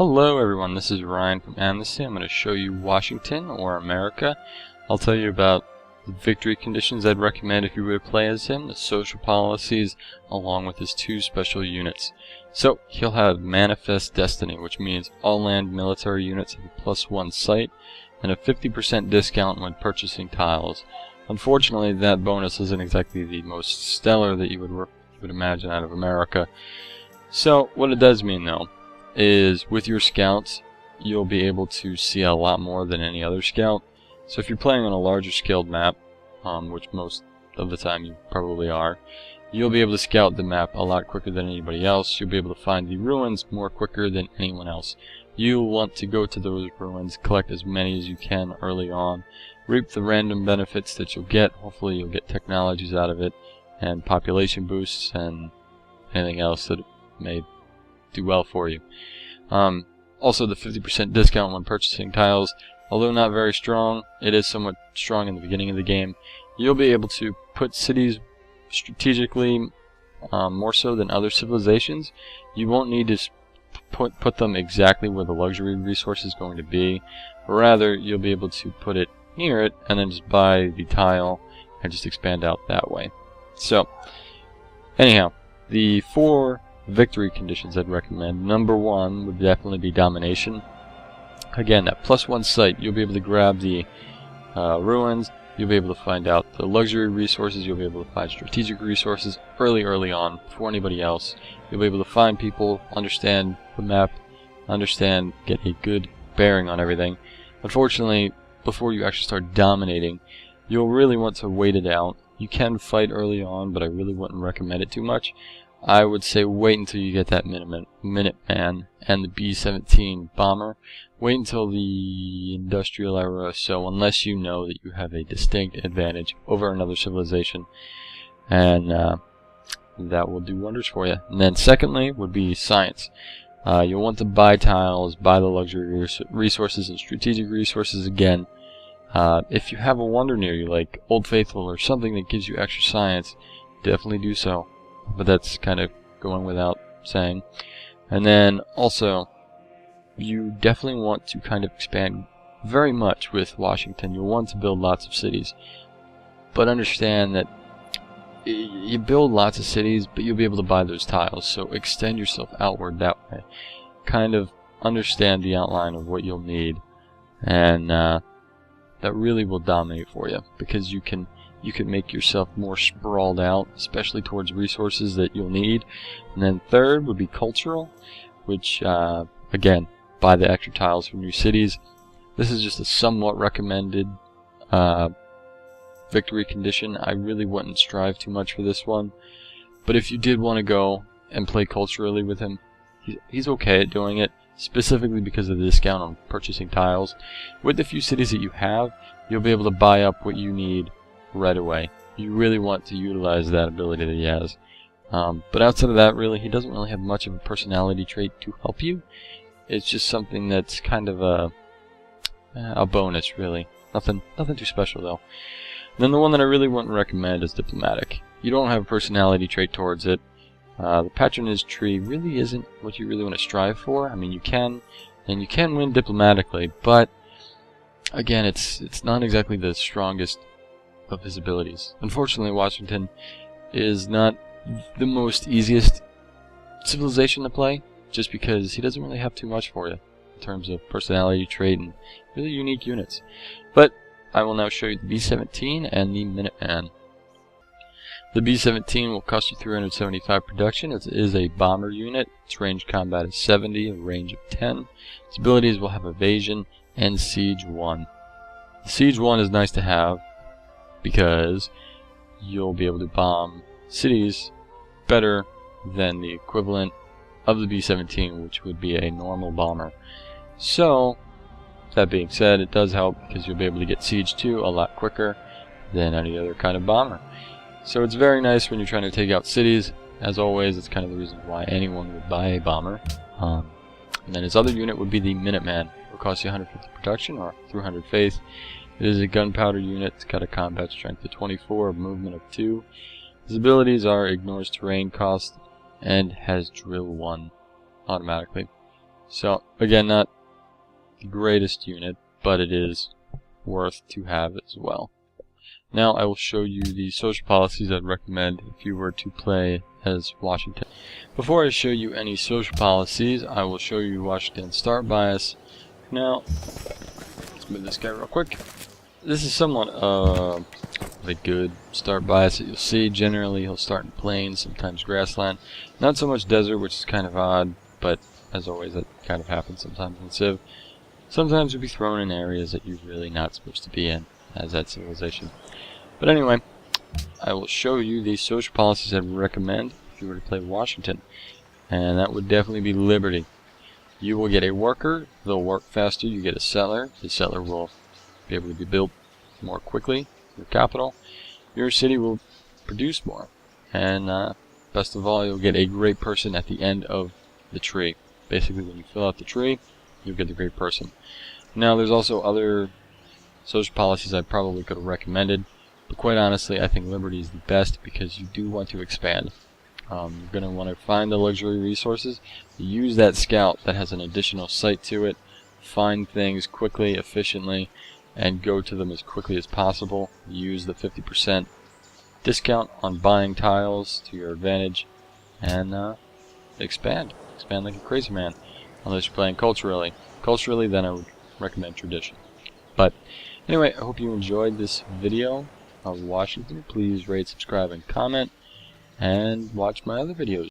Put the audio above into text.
Hello everyone, this is Ryan from Amnesty. I'm going to show you Washington, or America. I'll tell you about the victory conditions I'd recommend if you were to play as him, the social policies, along with his two special units. So, he'll have Manifest Destiny, which means all land military units have a +1 site, and a 50% discount when purchasing tiles. Unfortunately, that bonus isn't exactly the most stellar that you would imagine out of America. So, what it does mean though, is with your scouts, you'll be able to see a lot more than any other scout. So if you're playing on a larger scaled map, which most of the time you probably are, you'll be able to scout the map a lot quicker than anybody else. You'll be able to find the ruins more quicker than anyone else. You'll want to go to those ruins, collect as many as you can early on, reap the random benefits that you'll get. Hopefully you'll get technologies out of it, and population boosts, and anything else that may do well for you. Also, the 50% discount when purchasing tiles, although not very strong, it is somewhat strong in the beginning of the game. You'll be able to put cities strategically, more so than other civilizations. You won't need to put them exactly where the luxury resource is going to be. Rather, you'll be able to put it near it and then just buy the tile and just expand out that way. So, anyhow, the four victory conditions I'd recommend. Number one would definitely be domination. Again, that +1 site, you'll be able to grab the ruins, you'll be able to find out the luxury resources, you'll be able to find strategic resources early on before anybody else. You'll be able to find people, understand the map, get a good bearing on everything. Unfortunately, before you actually start dominating, you'll really want to wait it out. You can fight early on, but I really wouldn't recommend it too much. I would say wait until you get that Minuteman and the B-17 bomber. Wait until the industrial era, so unless you know that you have a distinct advantage over another civilization, and that will do wonders for you. And then secondly would be science. You'll want to buy tiles, buy the luxury resources and strategic resources again. If you have a wonder near you, like Old Faithful or something that gives you extra science, definitely do so. But that's kind of going without saying. And then also, you definitely want to kind of expand very much with Washington. You'll want to build lots of cities, but understand that you build lots of cities, but you'll be able to buy those tiles, so extend yourself outward that way. Kind of understand the outline of what you'll need, and that really will dominate for you, because you can make yourself more sprawled out, especially towards resources that you'll need. And then third would be cultural, which, again, buy the extra tiles for new cities. This is just a somewhat recommended victory condition. I really wouldn't strive too much for this one. But if you did want to go and play culturally with him, he's okay at doing it, specifically because of the discount on purchasing tiles. With the few cities that you have, you'll be able to buy up what you need right away. You really want to utilize that ability that he has. But outside of that, really, he doesn't really have much of a personality trait to help you. It's just something that's kind of a bonus, really. Nothing too special, though. And then the one that I really wouldn't recommend is diplomatic. You don't have a personality trait towards it. The patronage tree really isn't what you really want to strive for. I mean, you can win diplomatically, but again, it's not exactly the strongest of his abilities. Unfortunately, Washington is not the most easiest civilization to play, just because he doesn't really have too much for you in terms of personality trait and really unique units. But I will now show you the B-17 and the Minuteman. The B-17 will cost you 375 production. It is a bomber unit. Its range combat is 70, a range of 10. Its abilities will have evasion and siege 1. The siege 1 is nice to have, because you'll be able to bomb cities better than the equivalent of the B-17, which would be a normal bomber. So, that being said, it does help because you'll be able to get siege 2 a lot quicker than any other kind of bomber. So it's very nice when you're trying to take out cities. As always, it's kind of the reason why anyone would buy a bomber. And then his other unit would be the Minuteman. It will cost you 150 production or 300 faith. It is a gunpowder unit. It's got a combat strength of 24, a movement of 2. His abilities are ignores terrain cost and has drill 1 automatically. So again, not the greatest unit, but it is worth to have as well. Now I will show you the social policies I'd recommend if you were to play as Washington. Before I show you any social policies, I will show you Washington's start bias. Now, let's move this guy real quick. This is somewhat of a good start bias that you'll see. Generally, he'll start in plains, sometimes grassland. Not so much desert, which is kind of odd, but as always, that kind of happens sometimes in Civ. Sometimes you'll be thrown in areas that you're really not supposed to be in as that civilization. But anyway, I will show you the social policies I'd recommend if you were to play Washington. And that would definitely be liberty. You will get a worker, they'll work faster. You get a settler, the settler will be able to be built more quickly. Your capital, your city will produce more. And best of all, you'll get a great person at the end of the tree. Basically, when you fill out the tree, you'll get the great person. Now, there's also other social policies I probably could have recommended. But quite honestly, I think liberty is the best because you do want to expand. You're going to want to find the luxury resources, use that scout that has an additional sight to it, find things quickly, efficiently, and go to them as quickly as possible. Use the 50% discount on buying tiles to your advantage, and expand. Expand like a crazy man, unless you're playing culturally. Culturally, then I would recommend tradition. But anyway, I hope you enjoyed this video of Washington. Please rate, subscribe, and comment, and watch my other videos.